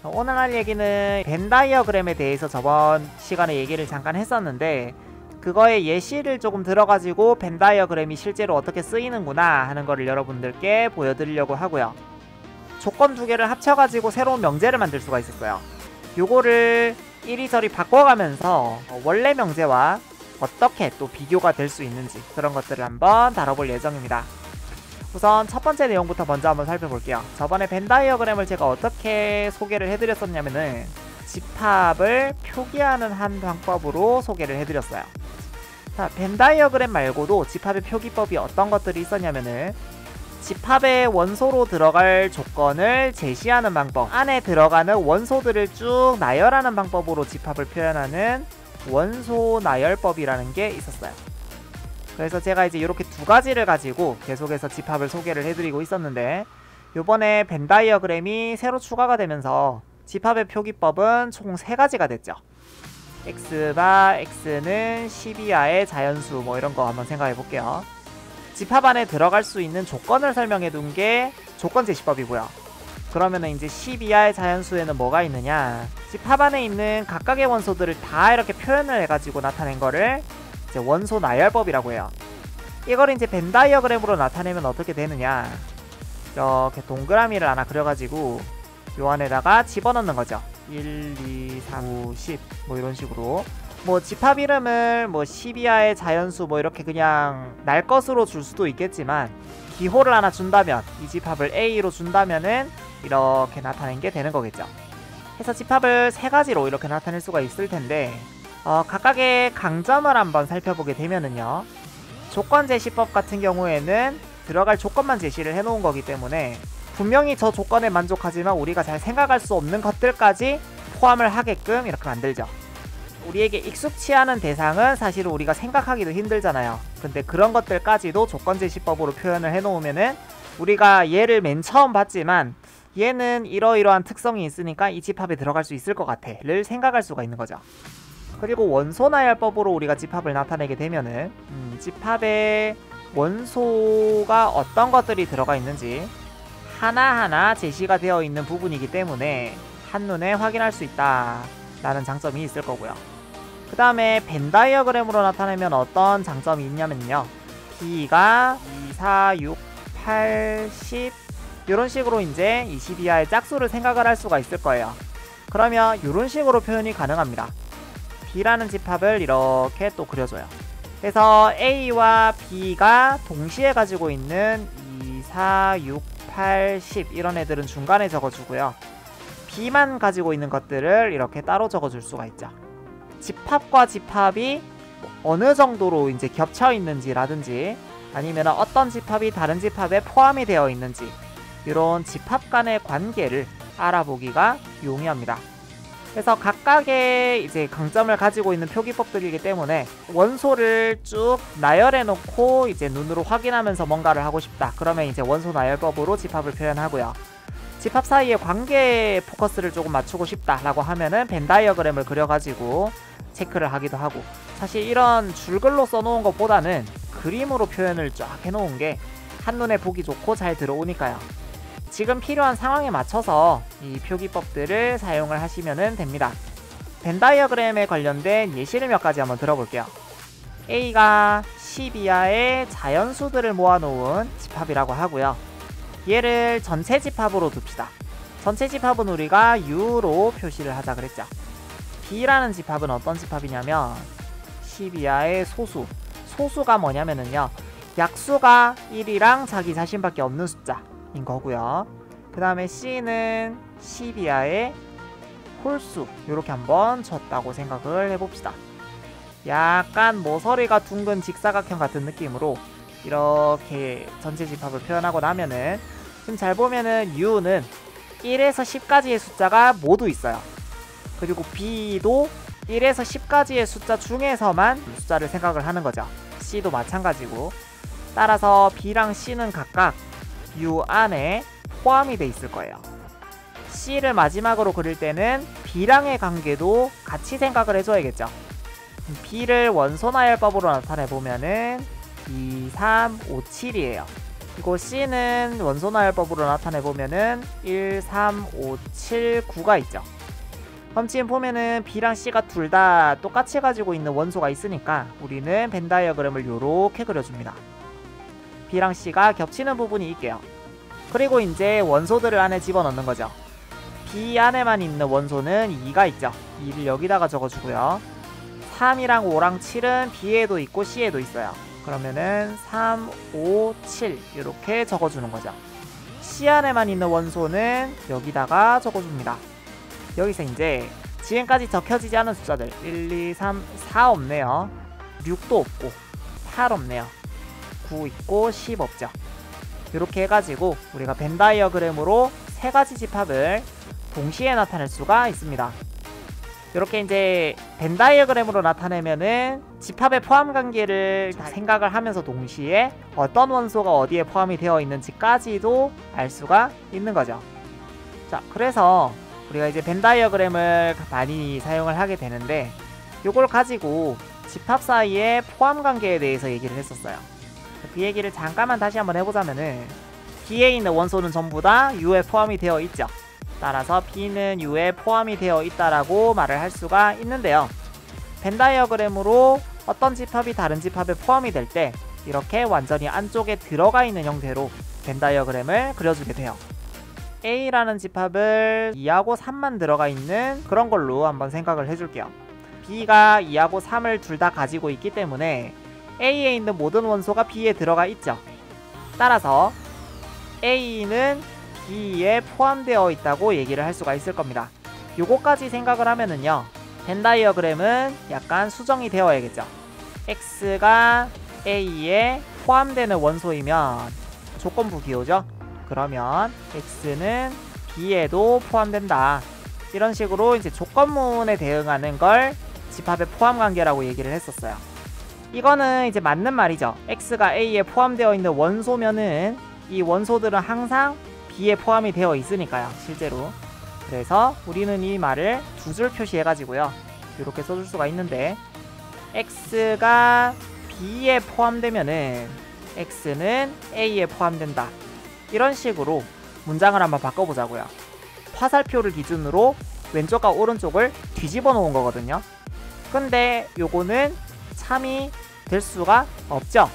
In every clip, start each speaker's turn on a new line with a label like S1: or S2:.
S1: 오늘 할 얘기는 벤 다이어그램에 대해서 저번 시간에 얘기를 잠깐 했었는데, 그거의 예시를 조금 들어가지고 벤 다이어그램이 실제로 어떻게 쓰이는구나 하는 거를 여러분들께 보여드리려고 하고요. 조건 두 개를 합쳐가지고 새로운 명제를 만들 수가 있었어요. 요거를 이리저리 바꿔가면서 원래 명제와 어떻게 또 비교가 될 수 있는지 그런 것들을 한번 다뤄볼 예정입니다. 우선 첫 번째 내용부터 먼저 한번 살펴볼게요. 저번에 벤 다이어그램을 제가 어떻게 소개를 해드렸었냐면은 집합을 표기하는 한 방법으로 소개를 해드렸어요. 자, 벤 다이어그램 말고도 집합의 표기법이 어떤 것들이 있었냐면은 집합의 원소로 들어갈 조건을 제시하는 방법, 안에 들어가는 원소들을 쭉 나열하는 방법으로 집합을 표현하는 원소 나열법이라는 게 있었어요. 그래서 제가 이제 이렇게 두 가지를 가지고 계속해서 집합을 소개를 해드리고 있었는데, 요번에 벤 다이어그램이 새로 추가가 되면서 집합의 표기법은 총 3가지가 됐죠. x바 x는 12하의 자연수 뭐 이런 거 한번 생각해 볼게요. 집합 안에 들어갈 수 있는 조건을 설명해 둔 게 조건 제시법이고요. 그러면은 이제 12하의 자연수에는 뭐가 있느냐, 집합 안에 있는 각각의 원소들을 다 이렇게 표현을 해가지고 나타낸 거를 이제 원소 나열법이라고 해요. 이걸 이제 벤 다이어그램으로 나타내면 어떻게 되느냐, 이렇게 동그라미를 하나 그려가지고 요 안에다가 집어넣는 거죠. 1, 2, 3, 9, 10 뭐 이런 식으로 뭐 집합 이름을 뭐 12하의 자연수 뭐 이렇게 그냥 날 것으로 줄 수도 있겠지만, 기호를 하나 준다면, 이 집합을 A로 준다면은 이렇게 나타낸 게 되는 거겠죠. 그래서 집합을 3가지로 이렇게 나타낼 수가 있을 텐데, 각각의 강점을 한번 살펴보게 되면은요, 조건 제시법 같은 경우에는 들어갈 조건만 제시를 해놓은 거기 때문에 분명히 저 조건에 만족하지만 우리가 잘 생각할 수 없는 것들까지 포함을 하게끔 이렇게 만들죠. 우리에게 익숙치 않은 대상은 사실은 우리가 생각하기도 힘들잖아요. 근데 그런 것들까지도 조건 제시법으로 표현을 해놓으면은 우리가 얘를 맨 처음 봤지만 얘는 이러이러한 특성이 있으니까 이 집합에 들어갈 수 있을 것 같아 를 생각할 수가 있는 거죠. 그리고 원소 나열법으로 우리가 집합을 나타내게 되면은 집합에 원소가 어떤 것들이 들어가 있는지 하나하나 제시가 되어 있는 부분이기 때문에 한눈에 확인할 수 있다 라는 장점이 있을 거고요. 그 다음에 벤 다이어그램으로 나타내면 어떤 장점이 있냐면요, B가 2, 4, 6, 8, 10 이런 식으로 이제 22하의 짝수를 생각을 할 수가 있을 거예요. 그러면 이런 식으로 표현이 가능합니다. B라는 집합을 이렇게 또 그려줘요. 그래서 A와 B가 동시에 가지고 있는 2, 4, 6, 8, 10 이런 애들은 중간에 적어주고요. B만 가지고 있는 것들을 이렇게 따로 적어줄 수가 있죠. 집합과 집합이 어느 정도로 이제 겹쳐 있는지라든지, 아니면 어떤 집합이 다른 집합에 포함이 되어 있는지, 이런 집합 간의 관계를 알아보기가 용이합니다. 그래서 각각의 이제 강점을 가지고 있는 표기법들이기 때문에 원소를 쭉 나열해 놓고 이제 눈으로 확인하면서 뭔가를 하고 싶다 그러면 이제 원소 나열법으로 집합을 표현하고요. 집합 사이의 관계에 포커스를 조금 맞추고 싶다라고 하면은 벤 다이어그램을 그려가지고 체크를 하기도 하고, 사실 이런 줄글로 써놓은 것보다는 그림으로 표현을 쫙 해놓은 게 한눈에 보기 좋고 잘 들어오니까요. 지금 필요한 상황에 맞춰서 이 표기법들을 사용을 하시면 됩니다. 벤 다이어그램에 관련된 예시를 몇 가지 한번 들어볼게요. A가 12하의 자연수들을 모아놓은 집합이라고 하고요. 얘를 전체 집합으로 둡시다. 전체 집합은 우리가 U로 표시를 하자 그랬죠. B라는 집합은 어떤 집합이냐면 12하의 소수. 소수가 뭐냐면은요, 약수가 1이랑 자기 자신밖에 없는 숫자인 거고요. 그 다음에 C는 12하의 홀수, 이렇게 한번 줬다고 생각을 해봅시다. 약간 모서리가 둥근 직사각형 같은 느낌으로 이렇게 전체 집합을 표현하고 나면은, 지금 잘 보면은 U는 1에서 10까지의 숫자가 모두 있어요. 그리고 B도 1에서 10까지의 숫자 중에서만 숫자를 생각을 하는 거죠. C도 마찬가지고, 따라서 B랑 C는 각각 U 안에 포함이 돼 있을 거예요. C를 마지막으로 그릴 때는 B랑의 관계도 같이 생각을 해줘야겠죠. B를 원소 나열법으로 나타내보면은 2, 3, 5, 7이에요. 이거 C는 원소 나열법으로 나타내보면은 1, 3, 5, 7, 9가 있죠. 그럼 지금 보면은 B랑 C가 둘 다 똑같이 가지고 있는 원소가 있으니까 우리는 벤 다이어그램을 요렇게 그려줍니다. B랑 C가 겹치는 부분이 있게요. 그리고 이제 원소들을 안에 집어넣는 거죠. B 안에만 있는 원소는 2가 있죠. 2를 여기다가 적어주고요. 3이랑 5랑 7은 B에도 있고 C에도 있어요. 그러면은 3, 5, 7 이렇게 적어주는 거죠. C 안에만 있는 원소는 여기다가 적어줍니다. 여기서 이제 지금까지 적혀지지 않은 숫자들 1, 2, 3, 4 없네요. 6도 없고 8 없네요. 9 있고 10 없죠. 이렇게 해가지고 우리가 벤 다이어그램으로 세 가지 집합을 동시에 나타낼 수가 있습니다. 이렇게 이제 벤 다이어그램으로 나타내면은 집합의 포함 관계를 생각을 하면서 동시에 어떤 원소가 어디에 포함이 되어 있는지까지도 알 수가 있는 거죠. 자, 그래서 우리가 이제 벤 다이어그램을 많이 사용을 하게 되는데 이걸 가지고 집합 사이의 포함 관계에 대해서 얘기를 했었어요. 그 얘기를 잠깐만 다시 한번 해보자면은 B에 있는 원소는 전부 다 U에 포함이 되어 있죠. 따라서 B는 U에 포함이 되어 있다라고 말을 할 수가 있는데요. 벤 다이어그램으로 어떤 집합이 다른 집합에 포함이 될 때 이렇게 완전히 안쪽에 들어가 있는 형태로 벤 다이어그램을 그려주게 돼요. A라는 집합을 2하고 3만 들어가 있는 그런 걸로 한번 생각을 해줄게요. B가 2하고 3을 둘 다 가지고 있기 때문에 A에 있는 모든 원소가 B에 들어가 있죠. 따라서 A는 B에 포함되어 있다고 얘기를 할 수가 있을 겁니다. 요거까지 생각을 하면은요, 벤 다이어그램은 약간 수정이 되어야겠죠. X가 A에 포함되는 원소이면 조건부 기호죠. 그러면 X는 B에도 포함된다. 이런 식으로 이제 조건문에 대응하는 걸 집합의 포함 관계라고 얘기를 했었어요. 이거는 이제 맞는 말이죠. X가 A에 포함되어 있는 원소면은 이 원소들은 항상 B에 포함이 되어 있으니까요, 실제로. 그래서 우리는 이 말을 두 줄 표시해가지고요, 이렇게 써줄 수가 있는데, X가 B에 포함되면은 X는 A에 포함된다. 이런 식으로 문장을 한번 바꿔보자고요. 화살표를 기준으로 왼쪽과 오른쪽을 뒤집어 놓은 거거든요. 근데 요거는 참이 될 수가 없죠.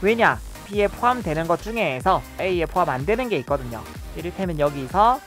S1: 왜냐? B에 포함되는 것 중에서 A에 포함 안 되는 게 있거든요. 이를테면 여기서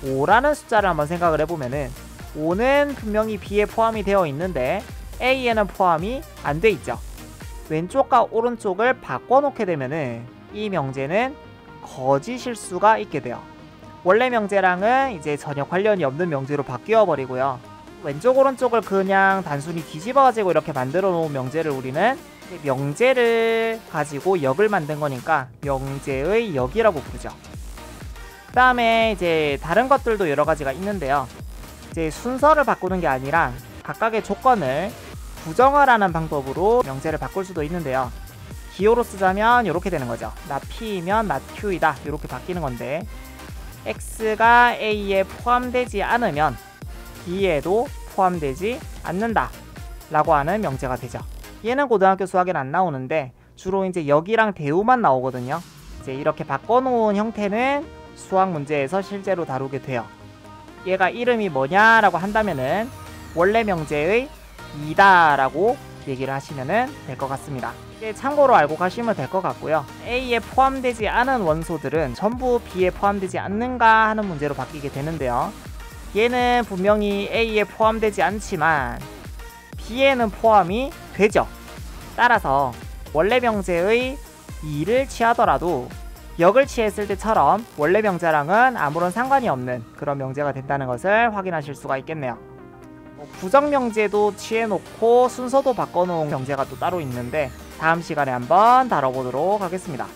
S1: 5라는 숫자를 한번 생각을 해보면은 5는 분명히 B에 포함이 되어 있는데 A에는 포함이 안 돼 있죠. 왼쪽과 오른쪽을 바꿔놓게 되면은 이 명제는 거짓일 수가 있게 돼요. 원래 명제랑은 이제 전혀 관련이 없는 명제로 바뀌어 버리고요. 왼쪽 오른쪽을 그냥 단순히 뒤집어가지고 이렇게 만들어 놓은 명제를 우리는 명제를 가지고 역을 만든 거니까 명제의 역이라고 부르죠. 그 다음에 이제 다른 것들도 여러 가지가 있는데요. 이제 순서를 바꾸는 게 아니라 각각의 조건을 부정을 하는 방법으로 명제를 바꿀 수도 있는데요. 기호로 쓰자면 이렇게 되는 거죠. 나 P이면 나 Q이다. 이렇게 바뀌는 건데, X가 A에 포함되지 않으면 B에도 포함되지 않는다 라고 하는 명제가 되죠. 얘는 고등학교 수학에는 안 나오는데 주로 이제 역이랑 대우만 나오거든요. 이제 이렇게 바꿔놓은 형태는 수학 문제에서 실제로 다루게 돼요. 얘가 이름이 뭐냐라고 한다면은 원래 명제의 2다 라고 얘기를 하시면 될 것 같습니다. 참고로 알고 가시면 될 것 같고요. A에 포함되지 않은 원소들은 전부 B에 포함되지 않는가 하는 문제로 바뀌게 되는데요. 얘는 분명히 A에 포함되지 않지만 B에는 포함이 되죠. 따라서 원래 명제의 2를 취하더라도 역을 취했을 때처럼 원래 명제랑은 아무런 상관이 없는 그런 명제가 된다는 것을 확인하실 수가 있겠네요. 부정 명제도 취해놓고 순서도 바꿔놓은 명제가 또 따로 있는데 다음 시간에 한번 다뤄보도록 하겠습니다.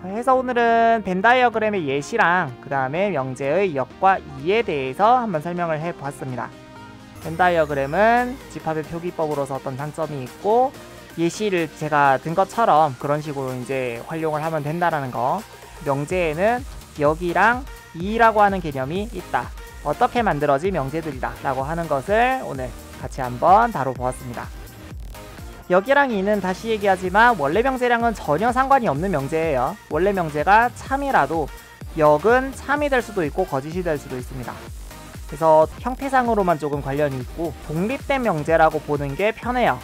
S1: 해서 오늘은 벤 다이어그램의 예시랑 그 다음에 명제의 역과 이에 대해서 한번 설명을 해보았습니다. 벤 다이어그램은 집합의 표기법으로서 어떤 장점이 있고, 예시를 제가 든 것처럼 그런 식으로 이제 활용을 하면 된다라는 거, 명제에는 역이랑 이라고 하는 개념이 있다, 어떻게 만들어진 명제들이다 라고 하는 것을 오늘 같이 한번 다뤄보았습니다. 여기랑 이는 다시 얘기하지만 원래 명제랑은 전혀 상관이 없는 명제예요. 원래 명제가 참이라도 역은 참이 될 수도 있고 거짓이 될 수도 있습니다. 그래서 형태상으로만 조금 관련이 있고 독립된 명제라고 보는 게 편해요.